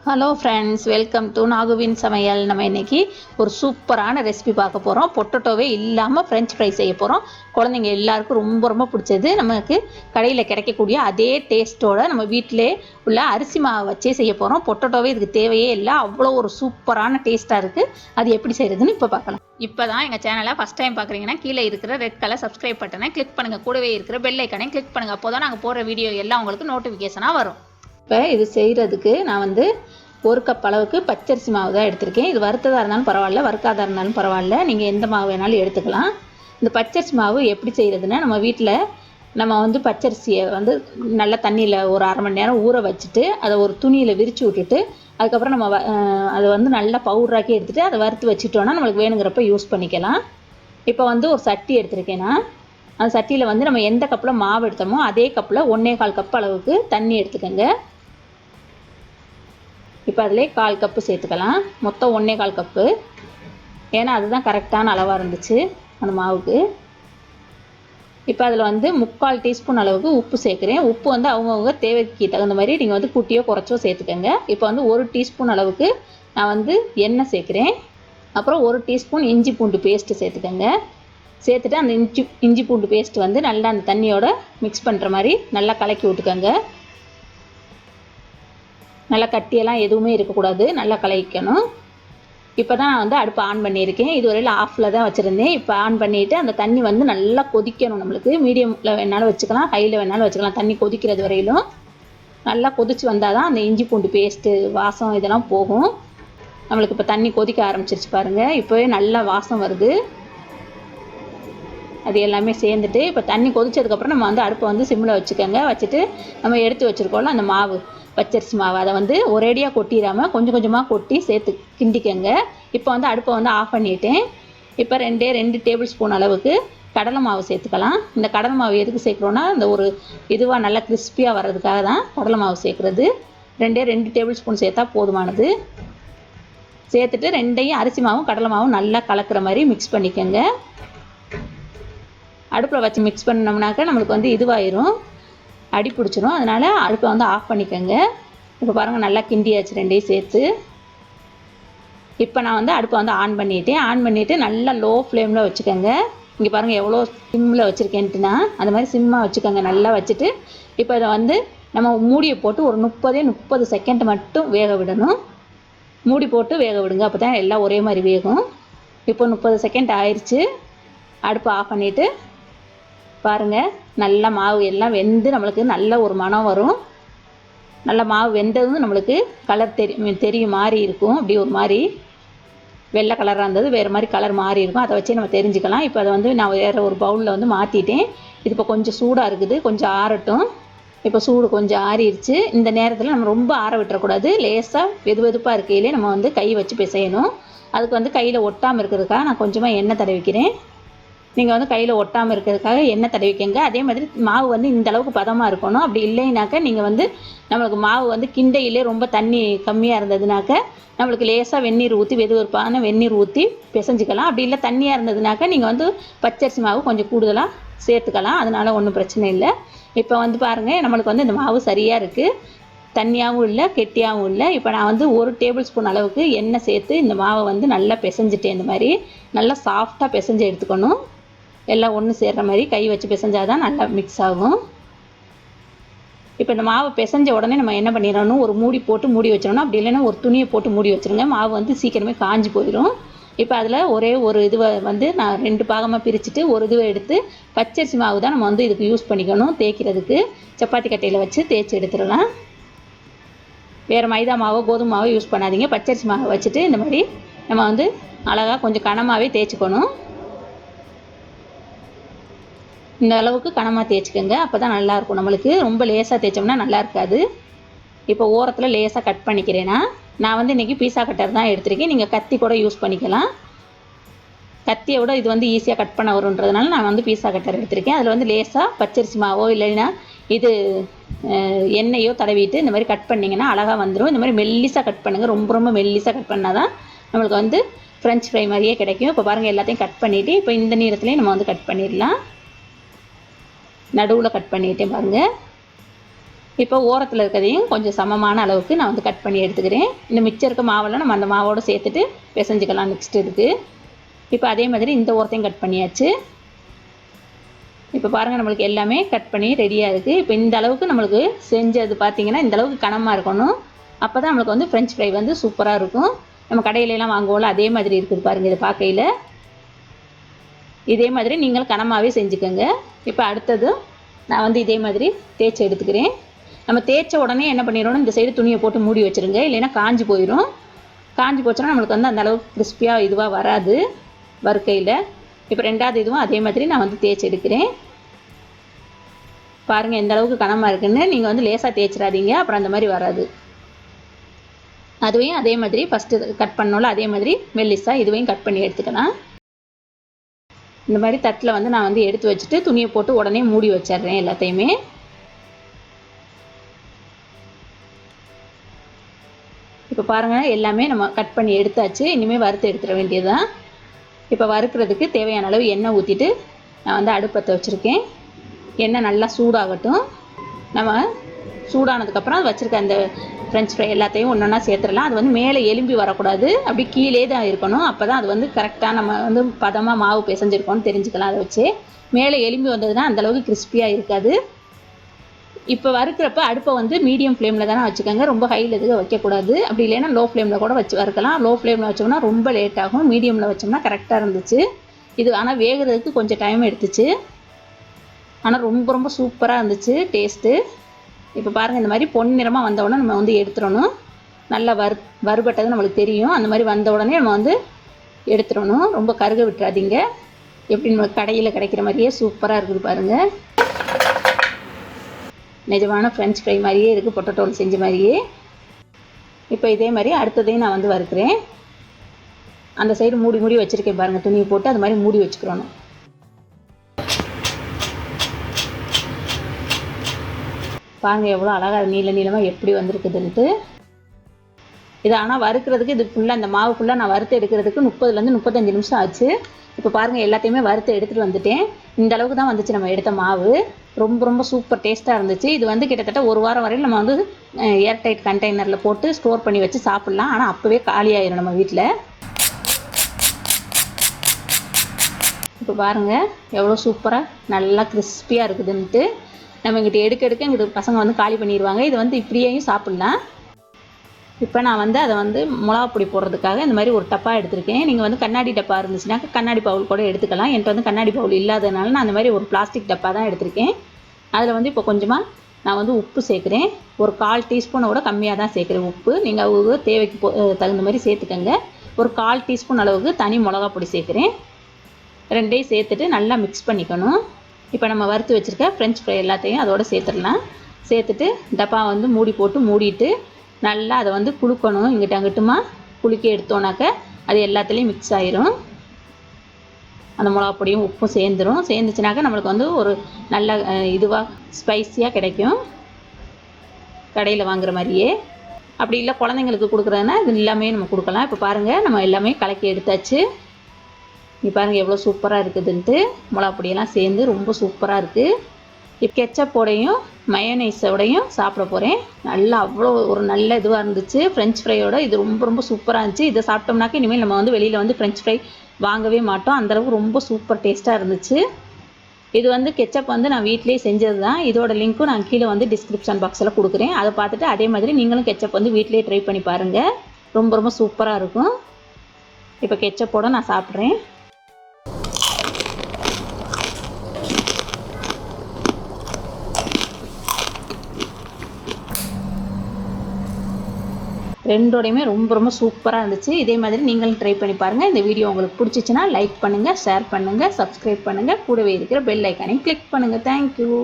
Hello friends, welcome to நாகுவின் சமையல். நம்ம இன்றைக்கி ஒரு சூப்பரான ரெசிபி பார்க்க போகிறோம். பொட்டேட்டோவே இல்லாமல் ஃப்ரெஞ்ச் ஃப்ரை செய்ய போகிறோம். குழந்தைங்க எல்லாருக்கும் ரொம்ப ரொம்ப பிடிச்சது. நமக்கு கடையில் கிடைக்கக்கூடிய அதே டேஸ்ட்டோட நம்ம வீட்டிலே உள்ள அரிசி மாவை வச்சே செய்ய போகிறோம். பொட்டேட்டோவே இதுக்கு தேவையே இல்லை, அவ்வளோ ஒரு சூப்பரான டேஸ்ட்டாக இருக்குது. அது எப்படி செய்கிறதுன்னு இப்போ பார்க்கலாம். இப்போ தான் எங்கள் சேனலை ஃபஸ்ட் டைம் பார்க்குறீங்கன்னா கீழே இருக்கிற ரெட் கலர் சப்ஸ்கிரைப் பட்டனை கிளிக் பண்ணுங்கள். கூடவே இருக்கிற பெல் ஐக்கானையும் கிளிக் பண்ணுங்கள். அப்போ தான் நாங்கள் போடுற வீடியோ எல்லாம் உங்களுக்கு நோட்டிஃபிகேஷனாக வரும். இப்போ இது செய்கிறதுக்கு நான் வந்து 1 கப் அளவுக்கு பச்சரிசி மாவு தான் எடுத்திருக்கேன். இது வறுத்ததாக இருந்தாலும் பரவாயில்ல, வறுக்காதாக இருந்தாலும் பரவாயில்ல, நீங்கள் எந்த மாவு வேணாலும் எடுத்துக்கலாம். இந்த பச்சரிசி மாவு எப்படி செய்கிறதுன்னா, நம்ம வீட்டில் நம்ம வந்து பச்சரிசியை வந்து நல்லா தண்ணியில் ஒரு 1/2 மணி நேரம் ஊற வச்சுட்டு அதை ஒரு துணியில் விரித்து விட்டுட்டு அதுக்கப்புறம் நம்ம அதை வந்து நல்லா பவுடராக்கி எடுத்துகிட்டு அதை வறுத்து வச்சுட்டோன்னா நம்மளுக்கு வேணுங்கிறப்ப யூஸ் பண்ணிக்கலாம். இப்போ வந்து ஒரு சட்டி எடுத்திருக்கேன்னா, அந்த சட்டியில் வந்து நம்ம எந்த கப்பில் மாவு எடுத்தோமோ அதே கப்பில் 1/4 கப் அளவுக்கு தண்ணி எடுத்துக்கோங்க. இப்போ அதிலே 1/4 கப்பு சேர்த்துக்கலாம். மொத்தம் 1/4 கப்பு, ஏன்னா அதுதான் கரெக்டான அளவாக இருந்துச்சு அந்த மாவுக்கு. இப்போ அதில் வந்து 3/4 டீஸ்பூன் அளவுக்கு உப்பு சேர்க்குறேன். உப்பு வந்து அவங்கவுங்க தேவைக்கு தகுந்த மாதிரி நீங்கள் வந்து கூட்டியோ குறைச்சோ சேர்த்துக்கோங்க. இப்போ வந்து 1 டீஸ்பூன் அளவுக்கு நான் வந்து எண்ணெய் சேர்க்குறேன். அப்புறம் 1 டீஸ்பூன் இஞ்சி பூண்டு பேஸ்ட்டு சேர்த்துக்கோங்க. சேர்த்துட்டு அந்த இஞ்சி பூண்டு பேஸ்ட்டு வந்து நல்லா அந்த தண்ணியோட மிக்ஸ் பண்ணுற மாதிரி நல்லா கலக்கி விட்டுக்கோங்க. நல்லா கட்டியெல்லாம் எதுவுமே இருக்கக்கூடாது, நல்லா கலக்கணும். இப்போ தான் நான் வந்து அடுப்பை ஆன் பண்ணியிருக்கேன். இதுவரையில் ஆஃபில் தான் வச்சுருந்தேன். இப்போ ஆன் பண்ணிவிட்டு அந்த தண்ணி வந்து நல்லா கொதிக்கணும். நம்மளுக்கு மீடியமில் வேணாலும் வச்சுக்கலாம், ஹையில் வேணாலும் வச்சுக்கலாம். தண்ணி கொதிக்கிறது வரையிலும் நல்லா கொதித்து வந்தால் தான் அந்த இஞ்சி பூண்டு பேஸ்ட்டு வாசம் இதெல்லாம் போகும். நம்மளுக்கு இப்போ தண்ணி கொதிக்க ஆரம்பிச்சிருச்சு பாருங்கள். இப்போவே நல்லா வாசம் வருது. அது எல்லாமே சேர்ந்துட்டு இப்போ தண்ணி கொதிச்சதுக்கப்புறம் நம்ம வந்து அடுப்பை வந்து சிம்மில் வச்சுக்கோங்க. வச்சுட்டு நம்ம எடுத்து வச்சுருக்கோம்ல அந்த மாவு, பச்சரிசி மாவு, அதை வந்து ஒரேடியாக கொட்டிடாமல் கொஞ்சம் கொஞ்சமாக கொட்டி சேர்த்து கிண்டிக்கங்க. இப்போ வந்து அடுப்பை வந்து ஆஃப் பண்ணிவிட்டேன். இப்போ 2 டேபிள் ஸ்பூன் அளவுக்கு கடலை மாவு சேர்த்துக்கலாம். இந்த கடலை மாவு எதுக்கு சேர்க்குறோன்னா, இந்த ஒரு இதுவாக நல்லா கிறிஸ்பியாக வர்றதுக்காக தான் கடலை மாவு சேர்க்குறது. 2 டேபிள் ஸ்பூன் சேர்த்தா போதுமானது. சேர்த்துட்டு 2யும் அரிசி மாவும் கடலை மாவும் நல்லா கலக்கிற மாதிரி மிக்ஸ் பண்ணிக்கோங்க. அடுப்பில் வச்சு மிக்ஸ் பண்ணோம்னாக்கா நம்மளுக்கு வந்து இதுவாயிரும், அடி பிடிச்சிரும். அதனால் அடுப்பை வந்து ஆஃப் பண்ணிக்கோங்க. இப்போ பாருங்கள் நல்லா கிண்டியாச்சு 2யும் சேர்த்து. இப்போ நான் வந்து அடுப்பை வந்து ஆன் பண்ணிவிட்டேன். ஆன் பண்ணிவிட்டு நல்லா லோ ஃப்ளேமில் வச்சுக்கோங்க. இங்கே பாருங்கள் எவ்வளோ சிம்மில் வச்சுருக்கேன்ட்டுனா அந்த மாதிரி சிம்மாக வச்சுக்கோங்க. நல்லா வச்சுட்டு இப்போ இதை வந்து நம்ம மூடியை போட்டு ஒரு 30 செகண்ட் மட்டும் வேக விடணும். மூடி போட்டு வேக விடுங்க, அப்போ தான் எல்லாம் ஒரே மாதிரி வேகும். இப்போ 30 செகண்ட் ஆயிடுச்சு. அடுப்பை ஆஃப் பண்ணிவிட்டு பாருங்கள் நல்லா மாவு எல்லாம் வெந்து நம்மளுக்கு நல்ல ஒரு மணம் வரும். நல்லா மாவு வெந்ததும் நம்மளுக்கு கலர் தெரியும் மாறி இருக்கும். அப்படி ஒரு மாதிரி வெள்ளை கலராக இருந்தது வேறு மாதிரி கலர் மாறி இருக்கும். அதை வச்சே நம்ம தெரிஞ்சுக்கலாம். இப்போ அதை வந்து நான் வேறு ஒரு பவுலில் வந்து மாற்றிட்டேன். இது இப்போ கொஞ்சம் சூடாக இருக்குது, கொஞ்சம் ஆறட்டும். இப்போ சூடு கொஞ்சம் ஆறிடுச்சு. இந்த நேரத்தில் நம்ம ரொம்ப ஆற விட்டுறக்கூடாது. லேசாக வெதுப்பாக இருக்கையிலே நம்ம வந்து கை வச்சு பிசையணும். அதுக்கு வந்து கையில் ஒட்டாமல் இருக்கிறதுக்காக நான் கொஞ்சமாக எண்ணெய் தடவிக்கிறேன். நீங்கள் வந்து கையில் ஒட்டாமல் இருக்கிறதுக்காக எண்ணெய் தடவிக்கங்க. அதே மாதிரி மாவு வந்து இந்த அளவுக்கு பதமாக இருக்கணும். அப்படி இல்லைனாக்கா நீங்கள் வந்து நம்மளுக்கு மாவு வந்து கிண்டையிலே ரொம்ப தண்ணி கம்மியாக இருந்ததுனாக்க நம்மளுக்கு லேசாக வெந்நீர் ஊற்றி வெதுவெதுப்பான வெந்நீர் ஊற்றி பிசைஞ்சிக்கலாம். அப்படி இல்லை தண்ணியாக இருந்ததுனாக்கா நீங்கள் வந்து பச்சரிசி மாவு கொஞ்சம் கூடுதலாக சேர்த்துக்கலாம். அதனால் ஒன்றும் பிரச்சனை இல்லை. இப்போ வந்து பாருங்கள் நம்மளுக்கு வந்து இந்த மாவு சரியாக இருக்குது, தண்ணியாகவும் இல்லை கெட்டியாகவும் இல்லை. இப்போ நான் வந்து 1 டேபிள் ஸ்பூன் அளவுக்கு எண்ணெய் சேர்த்து இந்த மாவை வந்து நல்லா பிசைஞ்சிட்டேன். இந்த மாதிரி நல்லா சாஃப்டாக பிசைஞ்சு எடுத்துக்கணும். எல்லாம் ஒன்று சேர்கிற மாதிரி கை வச்சு பிசைஞ்சால் தான் நல்லா மிக்ஸ் ஆகும். இப்போ இந்த மாவு பிசைஞ்ச உடனே நம்ம என்ன பண்ணிடணும், ஒரு மூடி போட்டு மூடி வச்சிடணும். அப்படி இல்லைன்னா ஒரு துணியை போட்டு மூடி வச்சுருங்க. மாவு வந்து சீக்கிரமே காஞ்சி போயிடும். இப்போ அதில் ஒரே ஒரு இதுவை வந்து நான் 2 பாகமாக பிரிச்சுட்டு ஒரு இதுவை எடுத்து பச்சரிசி மாவு தான் நம்ம வந்து இதுக்கு யூஸ் பண்ணிக்கணும். தேய்க்கிறதுக்கு சப்பாத்தி கட்டையில் வச்சு தேய்ச்சி எடுத்துடலாம். வேறு மைதா மாவோ கோதுமை மாவோ யூஸ் பண்ணாதீங்க. பச்சரிசி மாவை வச்சுட்டு இந்த மாதிரி நம்ம வந்து அழகாக கொஞ்சம் கனமாகவே தேய்ச்சிக்கணும். இந்த அளவுக்கு கனமாக தேய்ச்சிக்கோங்க. அப்போ தான் நல்லாயிருக்கும். நம்மளுக்கு ரொம்ப லேசாக தேய்ச்சோம்னா நல்லா இருக்காது. இப்போ ஓரத்தில் லேசாக கட் பண்ணிக்கிறேன்னா, நான் வந்து இன்றைக்கி பீஸா கட்டர் தான் எடுத்திருக்கேன். நீங்கள் கத்தி கூட யூஸ் பண்ணிக்கலாம். கத்தியை விட இது வந்து ஈஸியாக கட் பண்ண வருன்றதுனால நான் வந்து பீஸா கட்டர் எடுத்திருக்கேன். அதில் வந்து லேசாக பச்சரிசி மாவோ இல்லைன்னா இது எண்ணெயோ தடவிட்டு இந்த மாதிரி கட் பண்ணிங்கன்னா அழகாக வந்துடும். இந்த மாதிரி மெல்லிசாக கட் பண்ணுங்கள். ரொம்ப ரொம்ப மெல்லிசாக கட் பண்ணால் தான் நம்மளுக்கு வந்து ஃப்ரெஞ்ச் ஃப்ரை மாதிரியே கிடைக்கும். இப்போ பாருங்கள் எல்லாத்தையும் கட் பண்ணிவிட்டு இப்போ இந்த நீளத்துலேயும் நம்ம வந்து கட் பண்ணிடலாம். நடுவில் கட் பண்ணிவிட்டேன் பாருங்கள். இப்போ ஓரத்தில் இருக்கிறதையும் கொஞ்சம் சமமான அளவுக்கு நான் வந்து கட் பண்ணி எடுத்துக்கிறேன். இந்த மிச்சம் இருக்க மாவெல்லாம் நம்ம அந்த மாவோடு சேர்த்துட்டு பிசைஞ்சிக்கலாம் நெக்ஸ்ட் இதுக்கு. இப்போ அதே மாதிரி இந்த ஓரத்தையும் கட் பண்ணியாச்சு. இப்போ பாருங்கள் நம்மளுக்கு எல்லாமே கட் பண்ணி ரெடியாக இருக்குது. இப்போ இந்த அளவுக்கு நம்மளுக்கு செஞ்சது பார்த்திங்கன்னா இந்த அளவுக்கு கனமாக இருக்கணும். அப்போ தான் நம்மளுக்கு வந்து ஃப்ரெஞ்ச் ஃப்ரை வந்து சூப்பராக இருக்கும். நம்ம கடையிலலாம் வாங்குவோம்ல அதே மாதிரி இருக்குது பாருங்கள் இதை பார்க்கையில். இதே மாதிரி நீங்களும் கனமாகவே செஞ்சுக்கோங்க. இப்போ அடுத்தது நான் வந்து இதே மாதிரி தேய்ச்சி எடுத்துக்கிறேன். நம்ம தேய்ச்ச உடனே என்ன பண்ணிடணும், இந்த சைடு துணியை போட்டு மூடி வச்சுருங்க, இல்லைன்னா காஞ்சி போயிடும். காஞ்சி போச்சுன்னா நம்மளுக்கு வந்து அந்தளவுக்கு கிறிஸ்பியாக இதுவாக வராது வறுக்கையில். இப்போ ரெண்டாவது இதுவும் அதே மாதிரி நான் வந்து தேய்ச்சி எடுக்கிறேன். பாருங்கள் எந்த அளவுக்கு கனமாக இருக்குன்னு. நீங்கள் வந்து லேசாக தேய்ச்சிடாதீங்க, அப்புறம் அந்த மாதிரி வராது. அதுவையும் அதே மாதிரி ஃபஸ்ட்டு கட் பண்ணோம்ல அதே மாதிரி மெல்லிஸாக இதுவையும் கட் பண்ணி எடுத்துக்கலாம். இந்த மாதிரி தட்டில் வந்து நான் வந்து எடுத்து வச்சுட்டு துணியை போட்டு உடனே மூடி வச்சிடுறேன் எல்லாத்தையுமே. இப்போ பாருங்கள் எல்லாமே நம்ம கட் பண்ணி எடுத்தாச்சு. இனிமேல் வறுத்து எடுத்துட வேண்டியதுதான். இப்போ வறுக்கிறதுக்கு தேவையான அளவு எண்ணெய் ஊற்றிட்டு நான் வந்து அடுப்பத்தை வச்சுருக்கேன். எண்ணெய் நல்லா சூடாகட்டும். நம்ம சூடானதுக்கப்புறம் வச்சுருக்க அந்த ஃப்ரெஞ்ச் ஃப்ரை எல்லாத்தையும் ஒன்று ஒன்றா சேர்த்துடலாம். அது வந்து மேலே எலும்பி வரக்கூடாது, அப்படி கீழே தான் இருக்கணும். அப்போ தான் அது வந்து கரெக்டாக நம்ம வந்து பதமாக மாவு பிசைஞ்சிருக்கோன்னு தெரிஞ்சுக்கலாம். அதை வச்சு மேலே எலும்பி வந்ததுன்னா அந்தளவுக்கு கிறிஸ்பியாக இருக்காது. இப்போ வறுக்கிறப்ப அடுப்பை வந்து மீடியம் ஃப்ளேமில் தானே வச்சுக்கோங்க, ரொம்ப ஹையில் எதுவும் வைக்கக்கூடாது. அப்படி இல்லைன்னா லோ ஃப்ளேமில் கூட வச்சு வறுக்கலாம். லோ ஃப்ளேமில் வச்சோம்னா ரொம்ப லேட் ஆகும், மீடியமில் வச்சோம்னா கரெக்டாக இருந்துச்சு. இது ஆனால் வேகிறதுக்கு கொஞ்சம் டைம் எடுத்துச்சு, ஆனால் ரொம்ப ரொம்ப சூப்பராக இருந்துச்சு டேஸ்ட்டு. இப்போ பாருங்கள் இந்த மாதிரி பொன்னிறமாக வந்தவுடனே நம்ம வந்து எடுத்துடணும். நல்லா வறுபட்டது நம்மளுக்கு தெரியும். அந்த மாதிரி வந்த உடனே நம்ம வந்து எடுத்துடணும். ரொம்ப கருக விட்டுறாதீங்க. எப்படி நம்ம கடையில் கிடைக்கிற மாதிரியே சூப்பராக இருக்குது பாருங்கள். நிஜமான ஃப்ரெஞ்ச் ஃப்ரை மாதிரியே இருக்குது, பொட்டேட்டோவில் செஞ்ச மாதிரியே. இப்போ இதே மாதிரி அடுத்ததையும் நான் வந்து வறுக்கிறேன். அந்த சைடு மூடி மூடி வச்சுருக்கேன் பாருங்கள், துணியை போட்டு அது மாதிரி மூடி வச்சுக்கிறணும். பாருங்கள் எவ்வளோ அழகாக நீள நீளமாக எப்படி வந்திருக்குதுன்ட்டு. இது ஆனால் வறுக்கிறதுக்கு இது ஃபுல்லாக அந்த மாவு ஃபுல்லாக நான் வறுத்து எடுக்கிறதுக்கு 30லேருந்து 35 நிமிஷம் ஆச்சு. இப்போ பாருங்கள் எல்லாத்தையுமே வறுத்து எடுத்துகிட்டு வந்துட்டேன். இந்த அளவுக்கு தான் வந்துச்சு நம்ம எடுத்த மாவு. ரொம்ப ரொம்ப சூப்பர் டேஸ்ட்டாக இருந்துச்சு. இது வந்து கிட்டத்தட்ட ஒரு வாரம் வரையில் நம்ம வந்து ஏர்டைட் கண்டெய்னரில் போட்டு ஸ்டோர் பண்ணி வச்சு சாப்பிட்லாம். ஆனால் அப்போவே காலியாயிரும் நம்ம வீட்டில். இப்போ பாருங்கள் எவ்வளோ சூப்பராக நல்லா கிறிஸ்பியாக இருக்குதுன்ட்டு. நம்ம இங்கிட்ட எடுக்க இங்கிட்ட பசங்க வந்து காலி பண்ணிடுவாங்க. இது வந்து இப்படியேயும் சாப்பிட்லாம். இப்போ நான் வந்து அதை வந்து மிளகாப்பொடி போடுறதுக்காக இந்த மாதிரி ஒரு டப்பா எடுத்திருக்கேன். நீங்கள் வந்து கண்ணாடி டப்பா இருந்துச்சுனாக்கா கண்ணாடி பவுல் கூட எடுத்துக்கலாம். என்கிட்ட வந்து கண்ணாடி பவுல் இல்லாததுனால நான் அந்த மாதிரி ஒரு பிளாஸ்டிக் டப்பா தான் எடுத்திருக்கேன். அதில் வந்து இப்போ கொஞ்சமாக நான் வந்து உப்பு சேர்க்குறேன். ஒரு 1/4 டீஸ்பூனை விட கம்மியாக தான் சேர்க்குறேன் உப்பு. நீங்கள் அவங்க தேவைக்கு தகுந்த மாதிரி சேர்த்துக்கங்க. ஒரு 1/4 டீஸ்பூன் அளவுக்கு தனி மிளகாப்பொடி சேர்க்குறேன். ரெண்டையும் சேர்த்துட்டு நல்லா மிக்ஸ் பண்ணிக்கணும். இப்போ நம்ம வறுத்து வச்சுருக்க ஃப்ரெஞ்ச் ஃப்ரை எல்லாத்தையும் அதோடு சேர்த்துடலாம். சேர்த்துட்டு டப்பா வந்து மூடி போட்டு மூடிட்டு நல்லா அதை வந்து குலுக்கணும். இங்கிட்ட அங்கிட்டுமா குலுக்கி எடுத்தோன்னாக்க அது எல்லாத்துலேயும் மிக்ஸ் ஆயிரும். அந்த மிளகாப்பொடியும் உப்பும் சேர்ந்துச்சுனாக்கா நம்மளுக்கு வந்து ஒரு நல்ல இதுவாக ஸ்பைஸியாக கிடைக்கும், கடையில் வாங்குற மாதிரியே. அப்படி இல்லை குழந்தைங்களுக்கு கொடுக்குறதுனா இது எல்லாமே நம்ம கொடுக்கலாம். இப்போ பாருங்கள் நம்ம எல்லாமே கலக்கி எடுத்தாச்சு. நீ பாருங்கள் எவ்வளோ சூப்பராக இருக்குதுன்ட்டு. மிளகாப்பொடியெல்லாம் சேர்ந்து ரொம்ப சூப்பராக இருக்குது. இப்போ கெச்சப்போடையும் மயோனைஸோடையும் சாப்பிட போகிறேன். நல்லா அவ்வளோ ஒரு நல்ல இதுவாக இருந்துச்சு. ஃப்ரெஞ்ச் ஃப்ரையோட இது ரொம்ப ரொம்ப சூப்பராக இருந்துச்சு. இதை சாப்பிட்டோம்னாக்க இனிமேல் நம்ம வந்து வெளியில் வந்து ஃப்ரெஞ்ச் ஃப்ரை வாங்கவே மாட்டோம். அந்தளவுக்கு ரொம்ப சூப்பர் டேஸ்ட்டாக இருந்துச்சு. இது வந்து கெச்சப் வந்து நான் வீட்டிலேயே செஞ்சது தான். இதோட லிங்க்கும் நான் கீழே வந்து டிஸ்கிரிப்ஷன் பாக்ஸில் கொடுக்குறேன். அதை பார்த்துட்டு அதே மாதிரி நீங்களும் கெச்சப் வந்து வீட்டிலேயே ட்ரை பண்ணி பாருங்கள். ரொம்ப ரொம்ப சூப்பராக இருக்கும். இப்போ கெச்சப்போடு நான் சாப்பிட்றேன். ரெண்டோடையுமே ரொம்ப ரொம்ப சூப்பராக இருந்துச்சு. இதே மாதிரி நீங்களும் ட்ரை பண்ணி பாருங்கள். இந்த வீடியோ உங்களுக்கு பிடிச்சிச்சின்னா லைக் பண்ணுங்கள், ஷேர் பண்ணுங்கள், சப்ஸ்கிரைப் பண்ணுங்கள். கூடவே இருக்கிற பெல் ஐக்கானையும் கிளிக் பண்ணுங்கள். தேங்க்யூ.